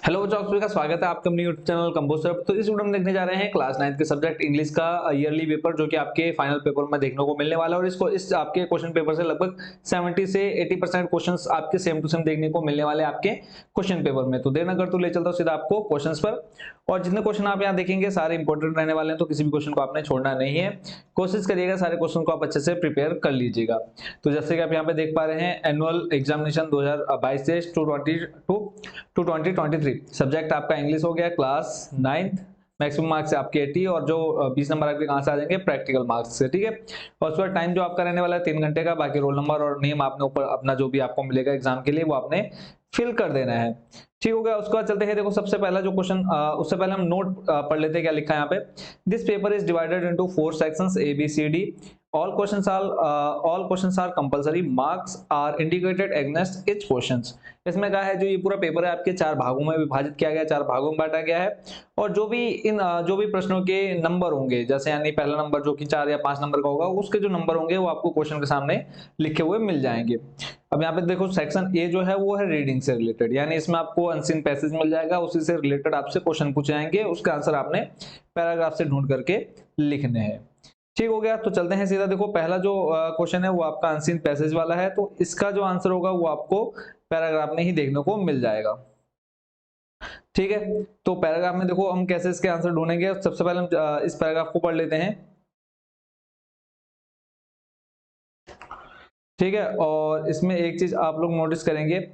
Hello बच्चों, आप सभी का स्वागत है आपके अपने यूट्यूब चैनल कंपोज पर। तो इस वीडियो में देखने जा रहे हैं क्लास 9 के सब्जेक्ट इंग्लिश का ईयरली पेपर, जो कि आपके फाइनल पेपर में देखने को मिलने वाला है। और इसको इस आपके क्वेश्चन पेपर से लगभग 70 से 80% क्वेश्चंस आपके सेम टू सेम देखने को मिलने वाले हैं आपके क्वेश्चन पेपर में। तो देर न कर तो ले चलता हूं सीधा आपको क्वेश्चंस पर। और जितने क्वेश्चन आप यहाँ देखेंगे सारे इंपॉर्टेंट रहने वाले हैं, तो किसी भी क्वेश्चन को आपने छोड़ना नहीं है। कोशिश करिएगा सारे क्वेश्चन को आप अच्छे से प्रिपेयर कर लीजिएगा। तो जैसे कि आप यहाँ पे देख पा रहे हैं, एनुअल एग्जामिनेशन 2022 से 2023 सब्जेक्ट आपका इंग्लिश हो गया क्लास 9th। मैक्सिमम मार्क्स आपके 80 और जो 20 नंबर आपके कहां से आ जाएंगे, प्रैक्टिकल मार्क्स से। ठीक है। और उसका टाइम जो आपका रहने वाला है 3 घंटे का। बाकी रोल नंबर और नेम आपने ऊपर अपना जो भी आपको मिलेगा एग्जाम के लिए वो आपने फिल कर देना है। ठीक हो गया। उसके बाद चलते हैं, देखो सबसे पहला जो क्वेश्चन, उससे पहले हम नोट पढ़ लेते हैं क्या लिखा है यहाँ पे। This paper is divided into 4 sections A B C D. all questions are compulsory, marks are indicated against each questions। इसमें कहा है जो ये पूरा पेपर है आपके 4 भागों में विभाजित किया गया है, 4 भागों में बांटा गया है। और जो भी प्रश्नों के नंबर होंगे, जैसे यानी पहला नंबर जो कि 4 या 5 नंबर का होगा, उसके जो नंबर होंगे वो आपको क्वेश्चन के सामने लिखे हुए मिल जाएंगे। अब यहाँ पे देखो सेक्शन ए जो है वो है रीडिंग से रिलेटेड, यानी इसमें आपको अनसीन पैसेज मिल जाएगा, उसी से रिलेटेड आपसे क्वेश्चन पूछे जाएंगे, उसका आंसर आपने पैराग्राफ से ढूंढ करके लिखने हैं। ठीक हो गया। तो चलते हैं सीधा, देखो पहला जो क्वेश्चन है वो आपका अनसीन पैसेज वाला है, तो इसका जो आंसर होगा वो आपको पैराग्राफ में ही देखने को मिल जाएगा। ठीक है। तो पैराग्राफ में देखो हम कैसे इसके आंसर ढूंढेंगे। सबसे पहले हम इस पैराग्राफ को पढ़ लेते हैं। ठीक है। और इसमें एक चीज आप लोग नोटिस करेंगे,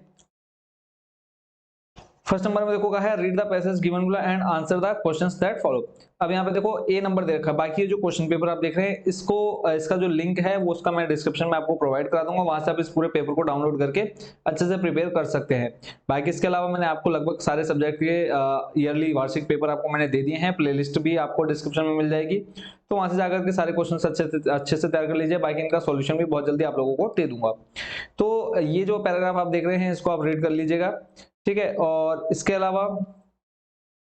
फर्स्ट नंबर में देखो कहा है read the passage given below and answer the questions that follow. अब यहाँ पे देखो ए नंबर दे रखा है। बाकी ये जो क्वेश्चन पेपर आप देख रहे हैं, इसका जो लिंक है वो उसका मैं डिस्क्रिप्शन में आपको प्रोवाइड करा दूंगा, वहां से आप इस पूरे पेपर को डाउनलोड करके अच्छे से प्रिपेयर कर सकते हैं। बाकी इसके अलावा मैंने आपको लगभग सारे सब्जेक्ट के ईयरली वार्षिक पेपर आपको मैंने दे दिए हैं। प्लेलिस्ट भी आपको डिस्क्रिप्शन में मिल जाएगी, तो वहां से जाकर के सारे क्वेश्चन अच्छे से तैयार कर लीजिए। बाकी इनका सॉल्यूशन भी बहुत जल्दी आप लोगों को दे दूंगा। तो ये जो पैराग्राफ आप देख रहे हैं इसको आप रीड कर लीजिएगा। ठीक है। और इसके अलावा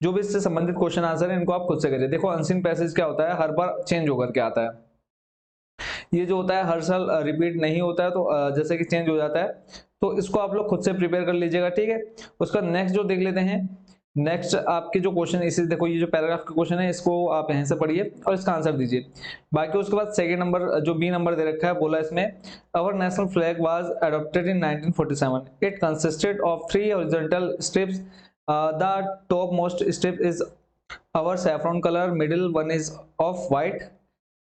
जो भी इससे संबंधित क्वेश्चन आंसर है इनको आप खुद से करिए। देखो अनसीन पैसेज क्या होता है, हर बार चेंज होकर के आता है। ये जो होता है हर साल रिपीट नहीं होता है, तो जैसे कि चेंज हो जाता है, तो इसको आप लोग खुद से प्रिपेयर कर लीजिएगा। ठीक है। उसका नेक्स्ट जो देख लेते हैं, नेक्स्ट आपके जो क्वेश्चन, इसे देखो ये जो पैराग्राफ का क्वेश्चन है इसको आप यहीं से पढ़िए और इसका आंसर दीजिए। बाकी उसके बाद सेकंड नंबर जो बी नंबर दे रखा है, बोला इसमें our national flag was adopted in 1947। It consisted of 3 horizontal strips. The top most strip is our saffron colour, middle one is of white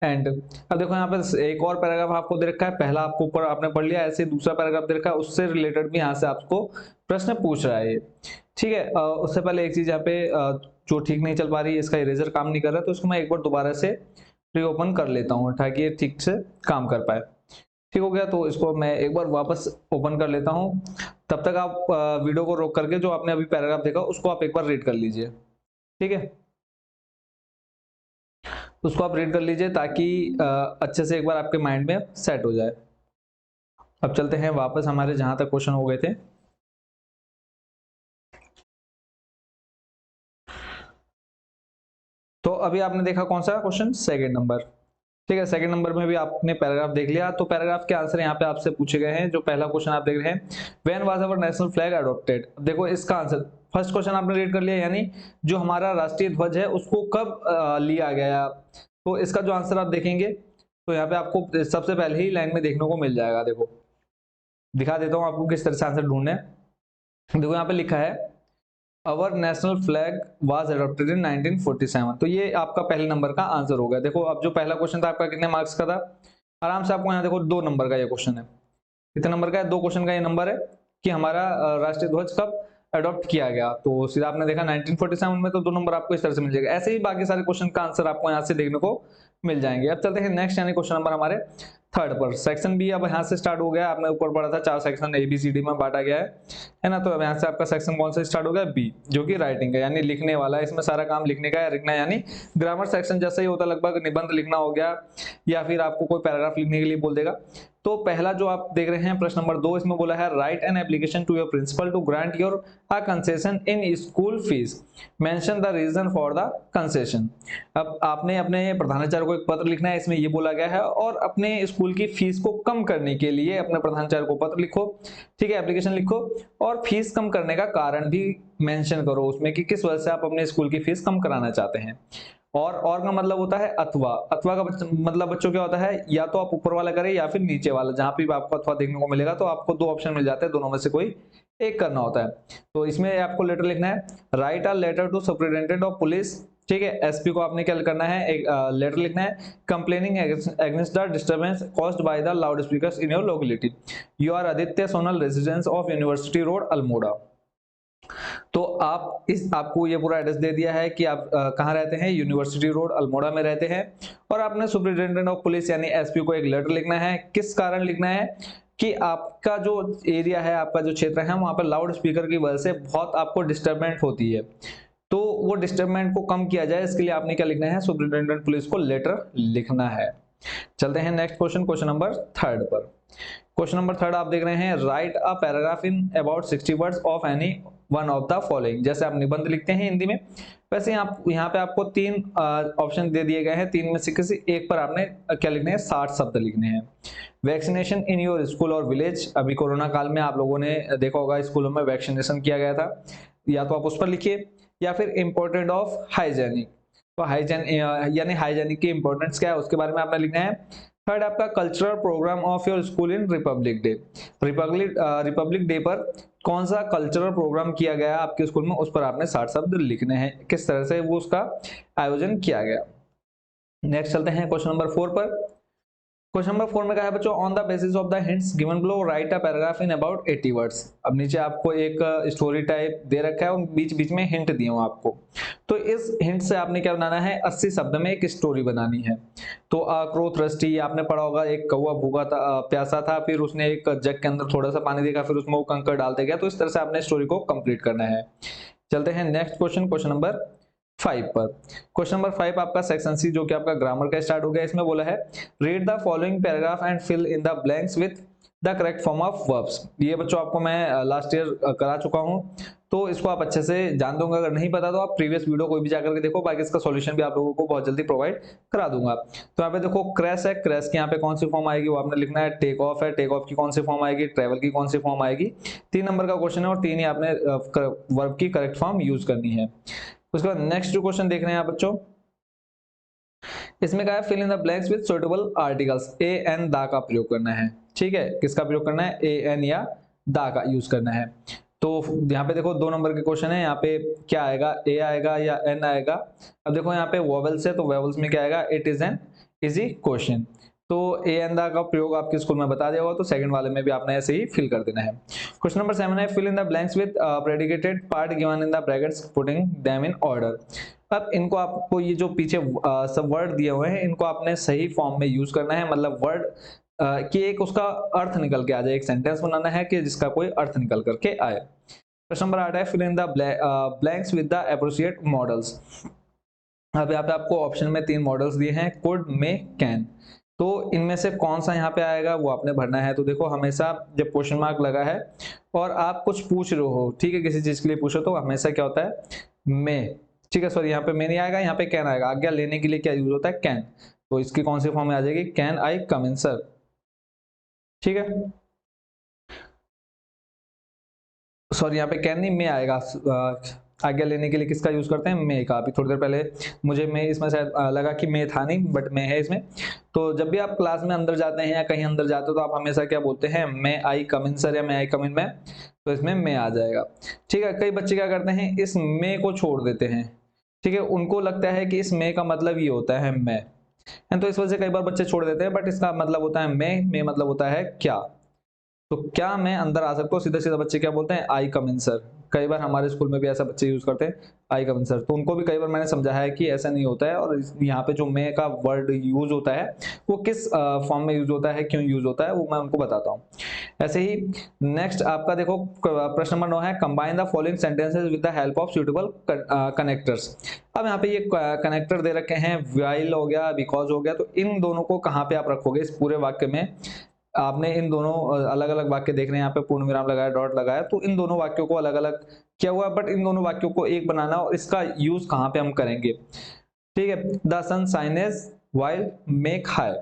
and. अब देखो यहाँ पे एक और पैराग्राफ आपको दे रखा है, पहला आपको ऊपर आपने पढ़ लिया, ऐसे दूसरा पैराग्राफ दे रखा है, उससे रिलेटेड भी यहाँ से आपको प्रश्न पूछ रहा है ये। ठीक है। उससे पहले एक चीज यहाँ पे जो ठीक नहीं चल पा रही है, इसका इरेजर काम नहीं कर रहा, तो इसको मैं एक बार दोबारा से रीओपन कर लेता हूँ ताकि ये ठीक से काम कर पाए। ठीक हो गया। तो इसको मैं एक बार वापस ओपन कर लेता हूँ। तब तक आप वीडियो को रोक करके जो आपने अभी पैराग्राफ देखा उसको आप एक बार रीड कर लीजिए। ठीक है। उसको आप रीड कर लीजिए ताकि अच्छे से एक बार आपके माइंड में सेट हो जाए। अब चलते हैं वापस हमारे जहां तक क्वेश्चन हो गए थे। तो अभी आपने देखा कौन सा क्वेश्चन, सेकंड नंबर। ठीक है। सेकंड नंबर में भी आपने पैराग्राफ देख लिया, तो पैराग्राफ के आंसर यहाँ पे आपसे पूछे गए हैं। जो पहला क्वेश्चन आप देख रहे हैं, when was our national flag adopted. देखो इसका आंसर, फर्स्ट क्वेश्चन आपने रीड कर लिया, यानी जो हमारा राष्ट्रीय ध्वज है उसको कब लिया गया। तो इसका जो आंसर आप देखेंगे तो यहाँ पे आपको सबसे पहले ही लाइन में देखने को मिल जाएगा। देखो दिखा देता हूँ आपको किस तरह से आंसर ढूंढना है। देखो यहाँ पे लिखा है our national flag was adopted in 1947। तो ये आपका पहले नंबर का आंसर हो गया। देखो अब जो पहला क्वेश्चन था आपका कितने मार्क्स का था, आराम से आपको यहाँ देखो 2 नंबर का ये क्वेश्चन है। कितने नंबर का है, 2 क्वेश्चन का ये नंबर है कि हमारा राष्ट्रीय ध्वज कब अडॉप्ट किया गया। तो सीधा आपने देखा 1947 में, तो 2 नंबर आपको इस तरह से मिल जाएगा। ऐसे ही बाकी सारे क्वेश्चन का आंसर आपको यहाँ से देखने को मिल जाएंगे। अब चलते हैं नेक्स्ट, यानी क्वेश्चन नंबर हमारे थर्ड पर। सेक्शन बी अब यहाँ से स्टार्ट हो गया। आपने ऊपर पढ़ा था 4 सेक्शन ABCD में बांटा गया है ना। तो अब यहाँ से आपका सेक्शन कौन सा स्टार्ट हो गया, बी, जो कि राइटिंग है, यानी लिखने वाला है। इसमें सारा काम लिखने का है, लिखना यानी ग्रामर सेक्शन जैसा ही होता है लगभग। निबंध लिखना हो गया या फिर आपको कोई पैराग्राफ लिखने के लिए बोल देगा, तो पहला जो आप देख रहे हैं प्रश्न नंबर 2, इसमें बोला है write an application to your principal to grant your a concession in school fees, mention the reason for the concession. अब आपने अपने प्रधानाचार्य को एक पत्र लिखना है, इसमें ये बोला गया है, और अपने स्कूल की फीस को कम करने के लिए अपने प्रधानाचार्य को पत्र लिखो, ठीक है, एप्लीकेशन लिखो, और फीस कम करने का कारण भी मेंशन करो उसमें कि किस वजह से आप अपने स्कूल की फीस कम कराना चाहते हैं। और का मतलब होता है अथवा, अथवा का मतलब बच्चों क्या होता है, या तो आप ऊपर वाला करें या फिर नीचे वाला, जहां पे भी आपको अथवा देखने को मिलेगा तो आपको दो ऑप्शन मिल जाते हैं, दोनों में से कोई एक करना होता है। तो इसमें आपको लेटर लिखना है, write a letter to superintendent of police, ठीक है, एसपी को आपने क्या करना है, एक लेटर लिखना है, complaining against the disturbance caused by the loud speakers in your locality, you are Aditya Sonal residence of university road Almora. तो आपको ये पूरा एड्रेस दे दिया है कि आप कहाँ रहते हैं, यूनिवर्सिटी रोड अल्मोड़ा में रहते हैं, और आपने सुपरिटेंडेंट ऑफ पुलिस यानी एसपी को एक लेटर लिखना है। किस कारण लिखना है कि आपका जो एरिया है, आपका जो क्षेत्र है, वहां पर लाउड स्पीकर की वजह से बहुत आपको डिस्टर्बेंस होती है, तो वो डिस्टर्बेंस को कम किया जाए, इसके लिए आपने क्या लिखना है, सुपरिटेंडेंट पुलिस को लेटर लिखना है। चलते हैं नेक्स्ट क्वेश्चन, क्वेश्चन नंबर 3 पर। क्वेश्चन नंबर 3 आप देख रहे हैं, right a paragraph in about 60 words of any one of the following. जैसे आप निबंध लिखते हैं हिंदी में, वैसे यहाँ पे आपको 3 ऑप्शन दे दिए गए हैं, 3 में से किसी एक पर आपने क्या लिखने हैं, 60 शब्द लिखने हैं। वैक्सीनेशन इन योर स्कूल और विलेज, अभी कोरोना काल में आप लोगों ने देखा होगा स्कूलों में वैक्सीनेशन किया गया था, या तो आप उस पर लिखिए, या फिर इम्पोर्टेंट ऑफ हाइजेनिक, तो यानी हाइजेनिक की इंपॉर्टेंस क्या है उसके बारे में आपने लिखना है। थर्ड आपका cultural programme of your school in republic day, republic day पर कौन सा कल्चरल प्रोग्राम किया गया आपके स्कूल में, उस पर आपने 60 शब्द लिखने हैं, किस तरह से वो उसका आयोजन किया गया। नेक्स्ट चलते हैं क्वेश्चन नंबर 4 पर। क्वेश्चन नंबर 4 में कहा है बच्चों, on the basis of the hints given below right a paragraph in about 80 words. अब नीचे आपको एक स्टोरी टाइप दे रखा है और बीच बीच में हिंट दिए हूं आपको, तो इस हिंट से आपने क्या बनाना है, 80 शब्द में एक स्टोरी बनानी है। तो क्रोथरस्टी आपने पढ़ा होगा, एक कौवा भूखा था, प्यासा था, फिर उसने एक जग के अंदर थोड़ा सा पानी देखा, फिर उसमें वो कंकड़ डालते गया, तो इस तरह से आपने स्टोरी को कंप्लीट करना है। चलते हैं नेक्स्ट क्वेश्चन, क्वेश्चन नंबर 5 पर। क्वेश्चन नंबर 5 आपका सेक्शन सी जो कि आपका ग्रामर का स्टार्ट हो गया, इसमें बोला है read the following paragraph and fill in the blanks with the correct form of verbs. ये बच्चों आपको मैं लास्ट ईयर करा चुका हूं, तो इसको आप अच्छे से जान दोगे। अगर नहीं पता तो आप प्रीवियस वीडियो कोई भी जाकर के देखो, बाकी इसका सॉल्यूशन भी आप लोगों को बहुत जल्दी प्रोवाइड करा दूंगा। तो यहाँ पे देखो क्रैश है, क्रैश की यहाँ पे कौन सी फॉर्म आएगी वो आपने लिखना है। टेक ऑफ है, टेक ऑफ की कौन सी फॉर्म आएगी, ट्रेवल की कौन सी फॉर्म आएगी। 3 नंबर का क्वेश्चन है और 3 ही आपने वर्ब की करेक्ट फॉर्म यूज करनी है। उसके बाद नेक्स्ट जो क्वेश्चन देख रहे हैं आप बच्चों, इसमें कहा है fill in the blanks with suitable articles. A an the का प्रयोग करना है, ठीक है, किसका प्रयोग करना है, ए एन या दा का यूज करना है। तो यहाँ पे देखो 2 नंबर के क्वेश्चन है, यहाँ पे क्या आएगा, ए आएगा या एन आएगा। अब देखो यहाँ पे वोवेल्स है, तो वोवेल्स में क्या आएगा, it is an easy question. तो ए एन दा का प्रयोग आपके स्कूल में बता दिया होगा, तो सेकंड वाले में भी आपने ऐसे ही फिल कर देना है। क्वेश्चन नंबर 7 है fill in the blanks with predicated part given in the brackets putting them in order. अब इनको आपको ये जो पीछे सब वर्ड दिए हुए हैं, इनको आपने सही फॉर्म में यूज करना है, मतलब वर्ड कि एक उसका अर्थ निकल के आ जाए, एक सेंटेंस बनाना है कि जिसका कोई अर्थ निकल करके आए। प्रश्न नंबर 8 है fill in the blanks with the appropriate modals. अब यहाँ पे आपको ऑप्शन में 3 मॉडल्स दिए हैं, कुड, मे, कैन। तो इनमें से कौन सा यहाँ पे आएगा वो आपने भरना है। तो देखो हमेशा जब क्वेश्चन मार्क लगा है और आप कुछ पूछ रहे हो, ठीक है, किसी चीज के लिए पूछो, तो हमेशा क्या होता है, मे, ठीक है, सॉरी यहाँ पे मे नहीं आएगा, यहाँ पे कैन आएगा। आज्ञा लेने के लिए क्या यूज होता है, कैन। तो इसकी कौन सी फॉर्म में आ जाएगी, can I come in sir, ठीक है, सॉरी यहाँ पे कैन नहीं, मे आएगा। आज्ञा लेने के लिए किसका यूज करते हैं, मे का। अभी थोड़ी देर पहले मुझे मे इसमें शायद लगा कि मे था नहीं, बट मे है इसमें। तो जब भी आप क्लास में अंदर जाते हैं या कहीं अंदर जाते हो, तो आप हमेशा क्या बोलते हैं, मे आई कम इन सर या मे आई कम इन मैम, तो इसमें मे आ जाएगा, ठीक है। कई बच्चे क्या करते हैं, इस मे को छोड़ देते हैं, ठीक है, उनको लगता है कि इस मे का मतलब ये होता है मैं, तो इस वजह से कई बार बच्चे छोड़ देते हैं, बट इसका मतलब होता है मे मतलब होता है क्या। तो क्या मैं अंदर आ सकता हूँ, सीधा सीधा बच्चे क्या बोलते हैं, आई कम इन सर। कई बार हमारे स्कूल में भी ऐसा बच्चे यूज करते हैं, आई कम इन सर। तो उनको भी कई बार मैंने समझाया है कि ऐसा नहीं होता है, और यहाँ पे जो मे का वर्ड यूज होता है वो किस फॉर्म में यूज होता है, क्यों यूज होता है, वो मैं उनको बताता हूँ। ऐसे ही नेक्स्ट आपका देखो प्रश्न नंबर 9 है combine the following sentences with the help of suitable connectors. अब यहाँ पे ये कनेक्टर दे रखे हैं, व्हाइल हो गया, बिकॉज हो गया, तो इन दोनों को कहाँ पे आप रखोगे इस पूरे वाक्य में, आपने इन दोनों अलग अलग वाक्य देख रहे हैं, यहाँ पे पूर्ण विराम लगाया, डॉट लगाया, तो इन दोनों वाक्यों को अलग अलग किया हुआ है, बट इन दोनों वाक्यों को एक बनाना और इसका यूज कहाँ पे हम करेंगे। ठीक है, the sun shines while make hay.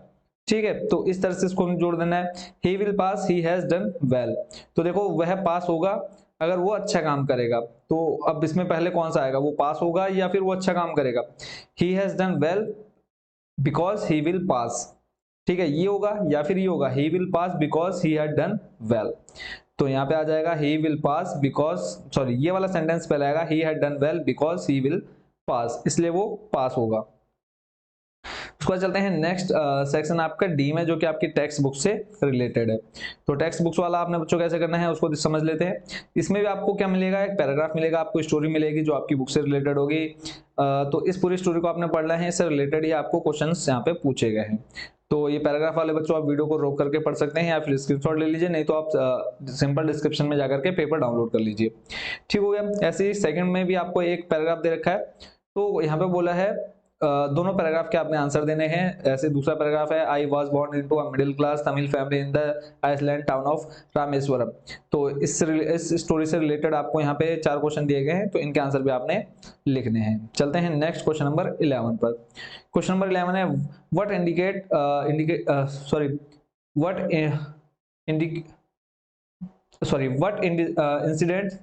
ठीक है, तो इस तरह से इसको जोड़ देना है। He will pass, he has done well. तो देखो वह पास होगा अगर वो अच्छा काम करेगा। तो अब इसमें पहले कौन सा आएगा, वो पास होगा या फिर वो अच्छा काम करेगा। He has done well because he will pass. ठीक है, ये होगा या फिर ये होगा, he will pass because he had done well. तो यहाँ पे आ जाएगा he will pass because, sorry ये वाला सेंटेंस पहले आएगा, he had done well because he will pass, इसलिए वो पास होगा। उसके बाद चलते हैं नेक्स्ट सेक्शन आपका डी में, जो कि आपकी टेक्स्ट बुक से रिलेटेड है। तो टेक्स्ट बुक्स वाला आपने बच्चों कैसे करना है उसको समझ लेते हैं। इसमें भी आपको क्या मिलेगा, एक पैराग्राफ मिलेगा, आपको स्टोरी मिलेगी जो आपकी बुक से रिलेटेड होगी। तो इस पूरी स्टोरी को आपने पढ़ना है, इससे रिलेटेड ही आपको क्वेश्चंस यहाँ पे पूछे गए हैं। तो ये पैराग्राफ वाले बच्चों आप वीडियो को रोक करके पढ़ सकते हैं या फिर स्क्रीनशॉट ले लीजिए, नहीं तो आप सिंपल डिस्क्रिप्शन में जाकर के पेपर डाउनलोड कर लीजिए। ठीक हो गया। ऐसे ही सेकंड में भी आपको एक पैराग्राफ दे रखा है, तो यहाँ पे बोला है दोनों पैराग्राफ के आपने आंसर देने हैं। ऐसे दूसरा पैराग्राफ है, I was born into a middle class Tamil family in the island town of Rameswaram. तो इस स्टोरी से रिलेटेड आपको यहाँ पे 4 क्वेश्चन दिए गए हैं, तो इनके आंसर भी आपने लिखने हैं। चलते हैं नेक्स्ट क्वेश्चन नंबर 11 पर। क्वेश्चन नंबर 11 है, what what incident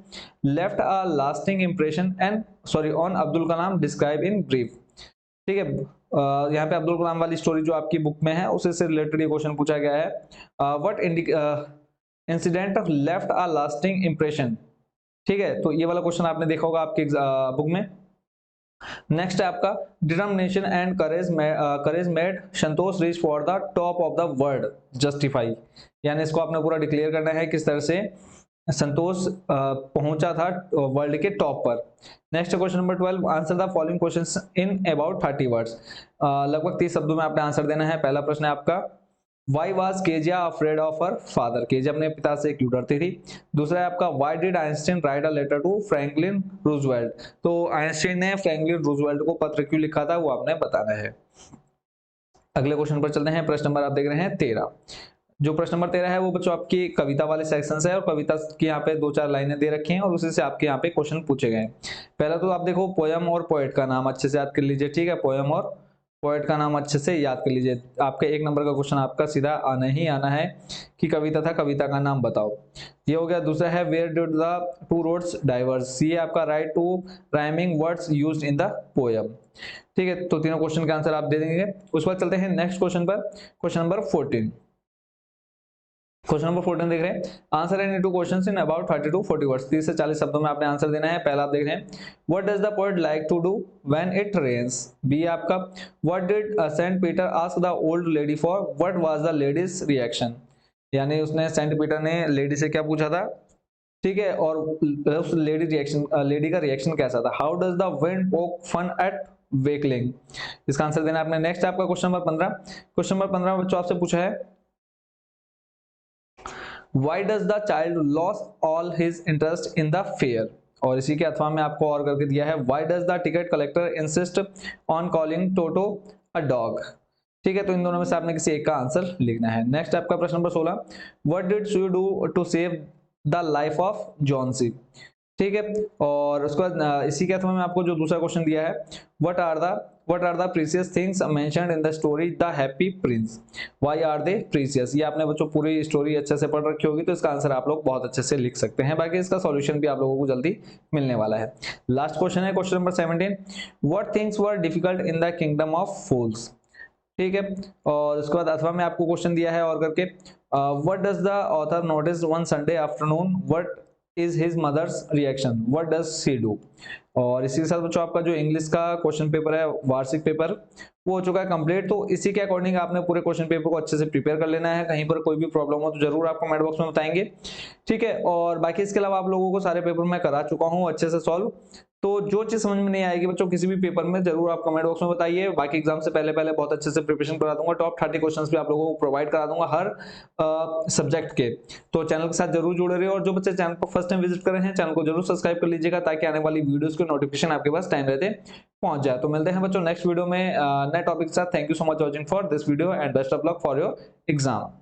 left a lasting impression and on Abdul Kalam, describe in brief। ठीक है, यहाँ पे अब्दुल कलाम वाली स्टोरी जो आपकी बुक में है उसे से रिलेटेड ये क्वेश्चन पूछा गया है। What incident left a lasting impression. ठीक है, तो ये वाला क्वेश्चन आपने देखा होगा आपके बुक में। नेक्स्ट है आपका, determination and courage made Santosh reach for the top of the world justify. यानी इसको आपने पूरा डिक्लेयर करना है किस तरह से संतोष पहुंचा था वर्ल्ड के टॉप पर। Next question number 12, answer the following questions in about 30 words. लगभग 30 शब्दों में आपने आंसर देना है। पहला प्रश्न है आपका, Why was Kezia afraid of her father? Kezia अपने पिता से क्यों डरती थी। दूसरा है आपका, Why did Einstein write a letter to Franklin Roosevelt? तो आइंस्टाइन ने फ्रैंकलिन रूजवेल्ट को पत्र क्यों लिखा था वो आपने बताना है। अगले क्वेश्चन पर चलते हैं। प्रश्न नंबर आप देख रहे हैं 13। जो प्रश्न नंबर 13 है वो बच्चों आपकी कविता वाले सेक्शन से है, और कविता की यहाँ पे 2-4 लाइनें दे रखी हैं और उसी से आपके यहाँ पे क्वेश्चन पूछे गए हैं। पहला तो आप देखो, पोयम और पोएट का नाम अच्छे से याद कर लीजिए। ठीक है, पोयम और पोएट का नाम अच्छे से याद कर लीजिए। आपके 1 नंबर का क्वेश्चन आपका सीधा आना ही आना है कि कविता था, कविता का नाम बताओ। ये हो गया। दूसरा है, where did the two roads diverse. ये आपका write two rhyming words used in the poem. ठीक है, तो तीनों क्वेश्चन का आंसर आप दे देंगे। उसके बाद चलते हैं नेक्स्ट क्वेश्चन पर। Question number 14। क्वेश्चन नंबर 14 देख रहे हैं, answer any two questions in about 30 to 40 words. 30 से 40 शब्दों में आपने आंसर देना है। पहला आप देख रहे हैं, what does the poet like to do when it rains. B आपका, what did saint Peter ask the old lady for, what was the lady's reaction. यानी उसने सेंट पीटर ने लेडी से क्या पूछा था। ठीक है, और उस लेडी का रिएक्शन कैसा था। हाउ डज द विंड पोक फन एट वेकलिंग। इसका आंसर देना आपने। नेक्स्ट आपका क्वेश्चन नंबर 15। क्वेश्चन नंबर 15 बच्चों आपसे पूछा है, Why does the child lose all his interest in the fair? और इसी के अथवा में आपको और करके दिया है, Why does the ticket collector insist on calling Toto a dog? ठीक है, तो इन दोनों में से आपने किसी एक का आंसर लिखना है। नेक्स्ट आपका प्रश्न number 16, What did Sue do to save the life of John C? ठीक है, और उसके बाद इसी के अथवा में आपको जो दूसरा क्वेश्चन दिया है, what are the precious things mentioned in the story The Happy Prince? Why are they precious? ये आपने बच्चों पूरी स्टोरी अच्छे से पढ़ रखी होगी, तो इसका आंसर आप लोग बहुत अच्छे से लिख सकते हैं। बाकी इसका सॉल्यूशन भी आप लोगों को जल्दी मिलने वाला है। लास्ट क्वेश्चन है question number 17, what things were difficult in the kingdom of fools? ठीक है, और उसके बाद अथवा में आपको क्वेश्चन दिया है और करके, what does the author notice one Sunday afternoon? What is his mother's reaction? What does she do? और इसी के साथ बच्चों आपका जो इंग्लिश का क्वेश्चन पेपर है, वार्षिक पेपर, वो हो चुका है कंप्लीट। तो इसी के अकॉर्डिंग आपने पूरे क्वेश्चन पेपर को अच्छे से प्रिपेयर कर लेना है। कहीं पर कोई भी प्रॉब्लम हो तो जरूर आप कमेंट बॉक्स में बताएंगे। ठीक है, और बाकी इसके अलावा आप लोगों को सारे पेपर मैं करा चुका हूँ अच्छे से सॉल्व। तो जो चीज समझ में नहीं आएगी बच्चों किसी भी पेपर में, जरूर आप कमेंट बॉक्स में बताइए। बाकी एग्जाम से पहले बहुत अच्छे से प्रिपरेशन करा दूंगा। टॉप 30 क्वेश्चंस भी आप लोगों को प्रोवाइड करा दूंगा हर सब्जेक्ट के। तो चैनल के साथ जरूर जुड़े रहिए, और जो बच्चे चैनल पर फर्स्ट टाइम विजिट कर रहे हैं चैनल को जरूर सब्सक्राइब कर लीजिएगा, ताकि आने वाली वीडियोस के नोटिफिकेशन आपके पास टाइम रहते पहुंच जाए। तो मिलते हैं बच्चों नेक्स्ट वीडियो में नए टॉपिक के साथ। Thank you so much watching for this video and best of luck for your exam.